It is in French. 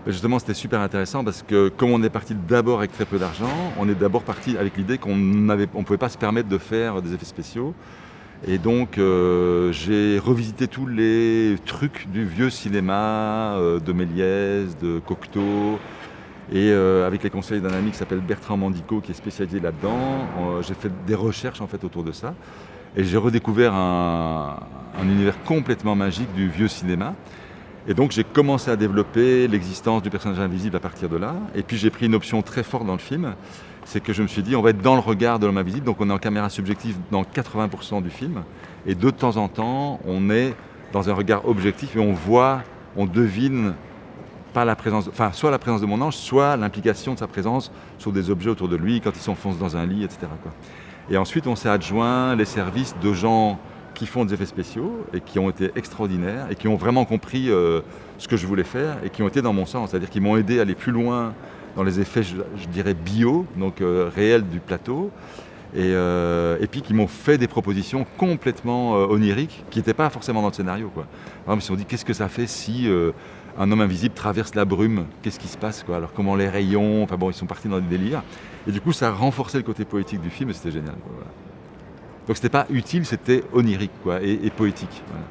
Justement, c'était super intéressant parce que comme on est parti d'abord avec très peu d'argent, on est d'abord parti avec l'idée on pouvait pas se permettre de faire des effets spéciaux. Et donc, j'ai revisité tous les trucs du vieux cinéma, de Méliès, de Cocteau. Et avec les conseils d'un ami qui s'appelle Bertrand Mandico, qui est spécialisé là-dedans, j'ai fait des recherches en fait autour de ça. Et j'ai redécouvert un univers complètement magique du vieux cinéma. Et donc j'ai commencé à développer l'existence du personnage invisible à partir de là. Et puis j'ai pris une option très forte dans le film, c'est que je me suis dit on va être dans le regard de l'homme invisible, donc on est en caméra subjective dans 80% du film. Et de temps en temps, on est dans un regard objectif et on voit, on devine pas la présence, enfin soit la présence de mon ange, soit l'implication de sa présence sur des objets autour de lui quand il s'enfonce dans un lit, etc., quoi. Et ensuite on s'est adjoint les services de gens qui font des effets spéciaux et qui ont été extraordinaires et qui ont vraiment compris ce que je voulais faire et qui ont été dans mon sens, c'est-à-dire qu'ils m'ont aidé à aller plus loin dans les effets, je dirais bio, donc réels du plateau, et puis qui m'ont fait des propositions complètement oniriques qui n'étaient pas forcément dans le scénario, quoi. Par exemple, ils se sont dit qu'est-ce que ça fait si un homme invisible traverse la brume, qu'est-ce qui se passe, quoi. Alors comment les rayons, enfin bon, ils sont partis dans des délires. Et du coup, ça a renforcé le côté poétique du film et c'était génial, quoi, voilà. Donc c'était pas utile, c'était onirique, quoi, et poétique. Voilà.